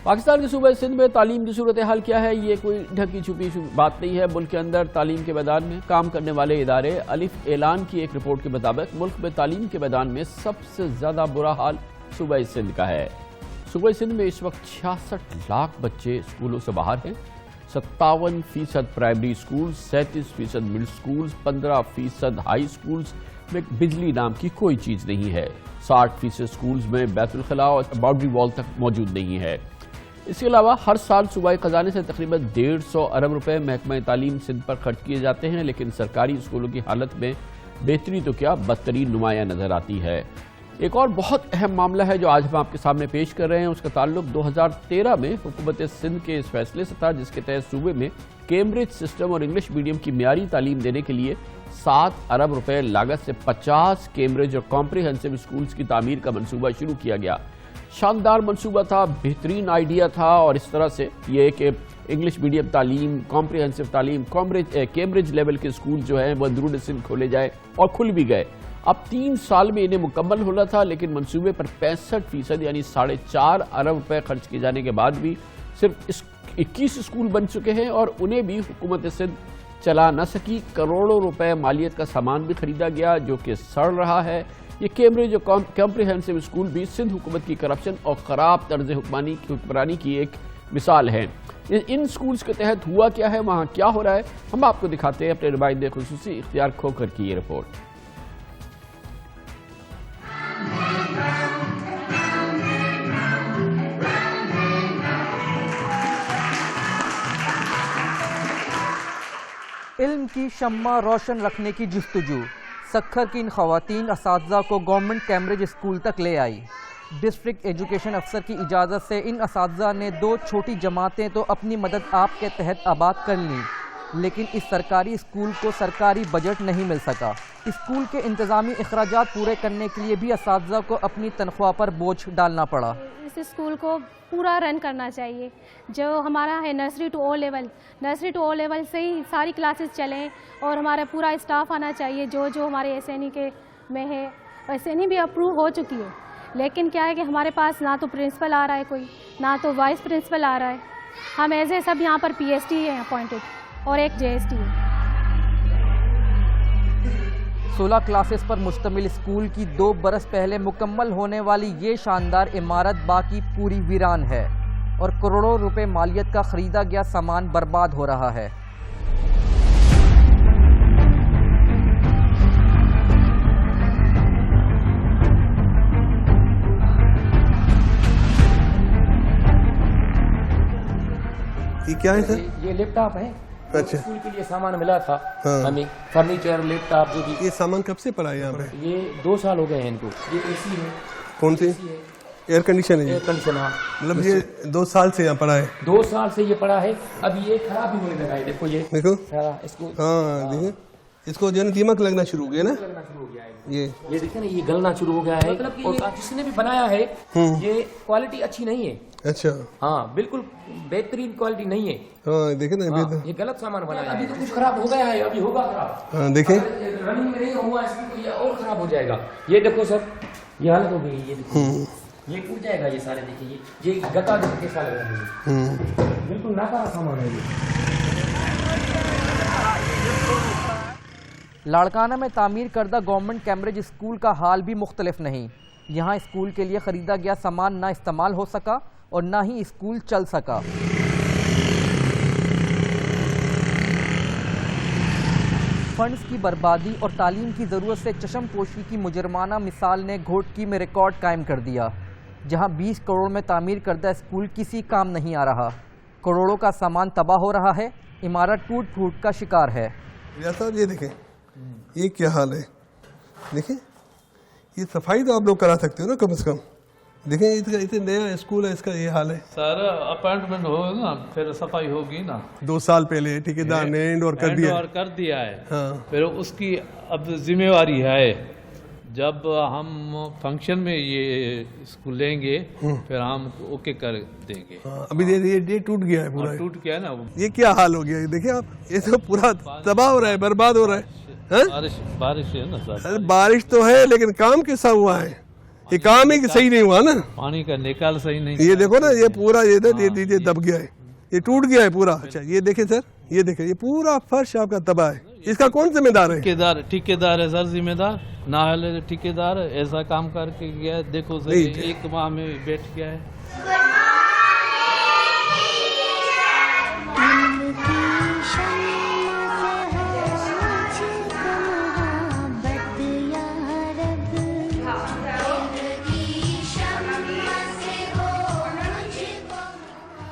पाकिस्तान के सूबे सिंध में तालीम की सूरत हाल क्या है? ये कोई ढकी छुपी बात नहीं है। मुल्क के अंदर तालीम के मैदान में काम करने वाले इदारे अलिफ ऐलान की एक रिपोर्ट के मुताबिक मुल्क में तालीम के मैदान में सबसे ज्यादा बुरा हाल सूबे सिंध का है। सूबे सिंध में इस वक्त 66 लाख बच्चे स्कूलों से बाहर हैं। 57% primary school, 37% middle school, 15% high schools में बिजली नाम की कोई चीज नहीं है। 60% स्कूल्स में बैतुल खला और बाउंड्री वॉल तक मौजूद नहीं है। इसके अलावा हर साल सूबाई खजाने से तकरीबन 150 अरब रुपए महकमा तालीम सिंध पर खर्च किए जाते हैं, लेकिन सरकारी स्कूलों की हालत में बेहतरी तो क्या बदतरीन नुमाया नजर आती है। एक और बहुत अहम मामला है जो आज हम आपके सामने पेश कर रहे हैं। उसका ताल्लुक 2013 में हुकूमत सिंध के इस फैसले से था जिसके तहत सूबे में कैम्ब्रिज सिस्टम और इंग्लिश मीडियम की मियारी तालीम देने के लिए 7 अरब रुपए लागत से 50 कैम्ब्रिज और कॉम्प्रिहेंसिव स्कूल्स की तामीर का मंसूबा शुरू किया गया। शानदार मंसूबा था, बेहतरीन आइडिया था और इस तरह से ये कि इंग्लिश मीडियम तालीम, कॉम्प्रिहेंसिव तालीम, कैम्ब्रिज लेवल के स्कूल जो हैं वो अंदरून सिंध खोले जाए और खुल भी गए। अब 3 साल में इन्हें मुकम्मल होना था, लेकिन मंसूबे पर 65% यानी 4.5 अरब रुपए खर्च किए जाने के बाद भी सिर्फ 21 स्कूल बन चुके हैं और उन्हें भी हुकूमत सिंध चला न सकी। करोड़ों रुपए मालियत का सामान भी खरीदा गया जो कि सड़ रहा है। ये कैम्ब्रिज और कॉम्प्रिहेंसिव स्कूल भी सिंध हुकूमत की करप्शन और ख़राब तर्ज हुक्मरानी की एक मिसाल है। इन स्कूल्स के तहत हुआ क्या है, वहाँ क्या हो रहा है, हम आपको दिखाते हैं अपने नुमाइंदे खुसूसी इख्तियार खोकर की ये रिपोर्ट। इल्म की शम्मा रोशन रखने की जुस्तजू सक्खर की इन खवातीन असातिज़ा को गवर्नमेंट कैम्ब्रिज स्कूल तक ले आई। डिस्ट्रिक्ट एजुकेशन अफसर की इजाज़त से इन असातिज़ा ने 2 छोटी जमातें तो अपनी मदद आप के तहत आबाद कर लीं, लेकिन इस सरकारी स्कूल को सरकारी बजट नहीं मिल सका। स्कूल के इंतज़ामी अखराजात पूरे करने के लिए भी असातिज़ा को अपनी तनख्वाह पर बोझ डालना पड़ा। इस स्कूल को पूरा रन करना चाहिए। जो हमारा है नर्सरी टू ओ लेवल से ही सारी क्लासेस चलें और हमारा पूरा स्टाफ आना चाहिए जो हमारे एसएनई के में है। एसएनई भी अप्रूव हो चुकी है, लेकिन क्या है कि हमारे पास ना तो प्रिंसिपल आ रहा है कोई, ना तो वाइस प्रिंसिपल आ रहा है। हम एज ए सब यहाँ पर पीएसटी है अपॉइंटेड और एक जेएसटी है। 16 क्लासेस पर मुश्तमिल स्कूल की 2 बरस पहले मुकम्मल होने वाली ये शानदार इमारत बाकी पूरी वीरान है और करोड़ों रुपए मालियत का खरीदा गया सामान बर्बाद हो रहा है। ये क्या है सर? ये लैपटॉप है। अच्छा, स्कूल के लिए सामान मिला था। हाँ। हमें फर्नीचर, लैपटॉप जो भी। ये सामान कब से पड़ा है यहाँ पे? ये 2 साल हो गए हैं इनको। ये एसी है। कौन सी? एयर कंडीशन है? Air condition. हाँ, मतलब ये 2 साल से यहाँ पड़ा है? 2 साल से ये पड़ा है। अब ये खराब भी होने लगा है। देखो ये देखो, इसको, हाँ देखिए, इसको जो दीमक लगना शुरू हो गया ना, लगना शुरू हो गया है। ये देखिए ना, ये गलना शुरू हो गया है। मतलब कि जिसने भी बनाया है ये क्वालिटी अच्छी नहीं है। अच्छा, हाँ, बिल्कुल बेहतरीन क्वालिटी नहीं है। हाँ देखे ना, ये गलत सामान बनाया है। अभी तो कुछ खराब हो गया है, अभी होगा खराब। हाँ देखे, रनिंग में नहीं हुआ इसकी तो ये और खराब हो जाएगा। ये देखो सर, ये हालत हो गई। ये देखो, ये टूट जाएगा। ये सारे देखिए, ये गटा कैसा लग रहा है, बिल्कुल नाकारा सामान है ये। लाड़काना में तामीर करदा गवर्नमेंट कैम्ब्रिज स्कूल का हाल भी मुख्तलिफ नहीं। यहाँ स्कूल के लिए खरीदा गया सामान ना इस्तेमाल हो सका और ना ही स्कूल चल सका। फंड्स की बर्बादी और तालीम की ज़रूरत से चशम पोशी की मुजरमाना मिसाल ने घोटकी में रिकॉर्ड कायम कर दिया, जहाँ 20 करोड़ में तामीर करदा स्कूल किसी काम नहीं आ रहा। करोड़ों का सामान तबाह हो रहा है, इमारत टूट फूट का शिकार है। साहब ये देखें, ये क्या हाल है, देखें, ये सफाई तो आप लोग करा सकते हो ना कम से कम। देखें, इतने नया स्कूल है, इसका ये हाल है। सर अपॉइंटमेंट होगा ना, फिर सफाई होगी ना। 2 साल पहले ठेकेदार ने एंड ओवर कर दिया है। हाँ। फिर उसकी अब जिम्मेवारी है, जब हम फंक्शन में ये स्कूल लेंगे फिर हम ओके कर देंगे। हाँ, अभी ये टूट गया है पूरा, टूट गया ना। ये क्या हाल हो गया, देखिए आप, ये तो पूरा तबाह हो रहा है, बर्बाद हो रहा है। बारिश है ना सर? बारिश तो है, लेकिन काम कैसा हुआ है? ये काम ही सही नहीं हुआ ना, पानी का निकाल सही नहीं। ये देखो ना, ये पूरा ये दब गया है, ये टूट गया है पूरा। अच्छा ये देखें सर, ये देखें, ये पूरा फर्श आपका तबाह है, इसका कौन जिम्मेदार है? ठेकेदार है सर जिम्मेदार, ना है ठेकेदार ऐसा काम करके गया, देखो सर एक माह में बैठ गया है।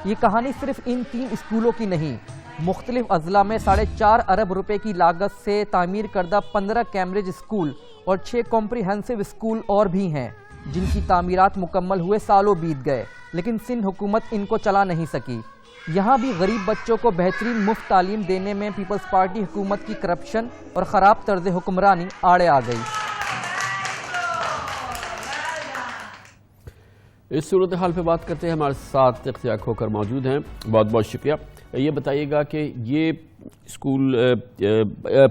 ये कहानी सिर्फ इन 3 स्कूलों की नहीं, मुख्तलिफ अजला में 4.5 अरब रुपए की लागत से तामीर करदा 15 कैम्ब्रिज स्कूल और 6 कॉम्प्रिहेंसिव स्कूल और भी हैं, जिनकी तामीरात मुकम्मल हुए सालों बीत गए, लेकिन सिंध हुकूमत इनको चला नहीं सकी। यहाँ भी गरीब बच्चों को बेहतरीन मुफ्त तालीम देने में पीपल्स पार्टी हुकूमत की करप्शन और ख़राब तर्ज हुक्मरानी आड़े आ गई। इस सूरत हाल पे बात करते हैं, हमारे साथ इख्तियार खोकर मौजूद हैं, बहुत बहुत शुक्रिया। ये बताइएगा कि ये स्कूल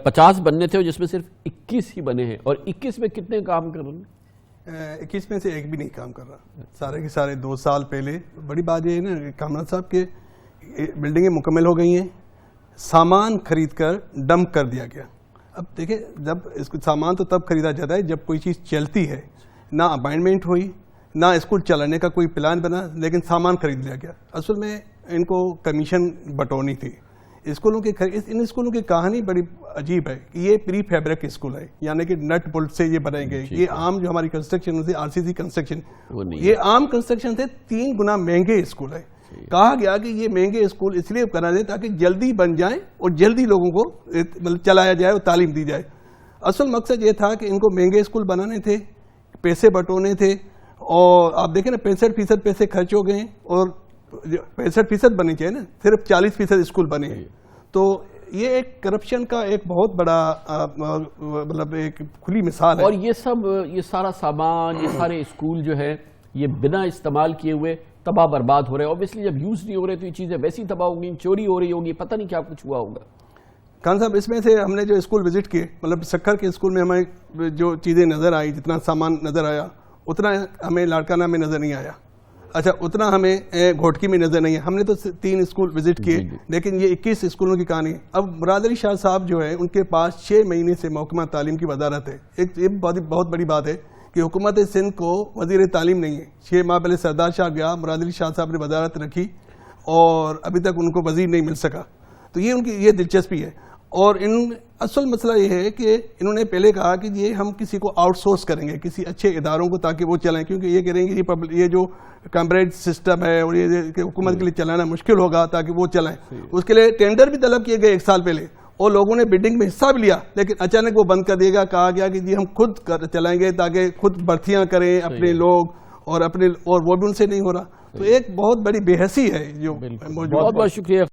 50 बनने थे और जिसमें सिर्फ 21 ही बने हैं, और 21 में कितने काम कर रहे हैं? 21 में से एक भी नहीं काम कर रहा, सारे के सारे 2 साल पहले। बड़ी बात ये है ना कामरान साहब के बिल्डिंगें मुकम्मल हो गई हैं, सामान खरीद कर डंप कर दिया गया। अब देखिए, जब इसको सामान तो तब खरीदा जाता है जब कोई चीज़ चलती है, ना अपॉइंटमेंट हुई, ना स्कूल चलाने का कोई प्लान बना, लेकिन सामान खरीद लिया गया। असल में इनको कमीशन बटोरनी थी स्कूलों की। इन स्कूलों की कहानी बड़ी अजीब है कि ये प्री फैब्रिक स्कूल है, यानी कि नट बोल्ट से ये बनाए गए। ये आम जो हमारी कंस्ट्रक्शन थी, आरसीसी कंस्ट्रक्शन, ये आम कंस्ट्रक्शन थे, 3 गुना महंगे स्कूल है। कहा गया कि ये महंगे स्कूल इसलिए करा दे ताकि जल्दी बन जाए और जल्दी लोगों को मतलब चलाया जाए और तालीम दी जाए। असल मकसद ये था कि इनको महंगे स्कूल बनाने थे, पैसे बटोरने थे, और आप देखें ना 65% पैसे खर्च हो गए और 65% बने चाहिए ना, सिर्फ 40% स्कूल बने हैं। तो ये एक करप्शन का एक बहुत बड़ा मतलब एक खुली मिसाल है। और ये सारा सामान, ये सारे स्कूल जो है, ये बिना इस्तेमाल किए हुए तबाह बर्बाद हो रहे हैं। ऑब्वियसली जब यूज नहीं हो रहे तो ये चीजें वैसी तबाह होंगी, चोरी हो रही होगी, पता नहीं क्या कुछ हुआ होगा। खान साहब, इसमें से हमने जो स्कूल विजिट किए, मतलब सक्खर के स्कूल में हमें जो चीज़ें नज़र आई, जितना सामान नज़र आया, उतना हमें लाड़काना में नज़र नहीं आया। अच्छा, उतना हमें घोटकी में नज़र नहीं है। हमने तो 3 स्कूल विजिट किए, लेकिन ये 21 स्कूलों की कहानी है। अब मुराद अली शाह साहब जो है, उनके पास 6 महीने से महकमा तालीम की वजारत है। एक ये बहुत बड़ी बात है कि हुकूमत सिंध को वजीर तालीम नहीं है। 6 माह पहले सरदार शाह गया, मुराद अली शाह साहब ने वजारत रखी और अभी तक उनको वजीर नहीं मिल सका। तो ये उनकी ये दिलचस्पी है। और असल मसला ये है कि इन्होंने पहले कहा कि ये हम किसी को आउटसोर्स करेंगे, किसी अच्छे इदारों को, ताकि वो चलाएं, क्योंकि ये करेंगे कि ये जो कैम्ब्रिज सिस्टम है और ये हुकूमत के लिए चलाना मुश्किल होगा, ताकि वो चलाएं। उसके लिए टेंडर भी तलब किए गए 1 साल पहले, और लोगों ने बिडिंग में हिस्सा भी लिया, लेकिन अचानक वो बंद कर दिएगा। कहा गया कि जी हम खुद चलाएंगे, ताकि खुद भर्तियाँ करें अपने लोग, और वो भी उनसे नहीं हो रहा। तो एक बहुत बड़ी बेहसी है जो मौजूद। बहुत बहुत शुक्रिया।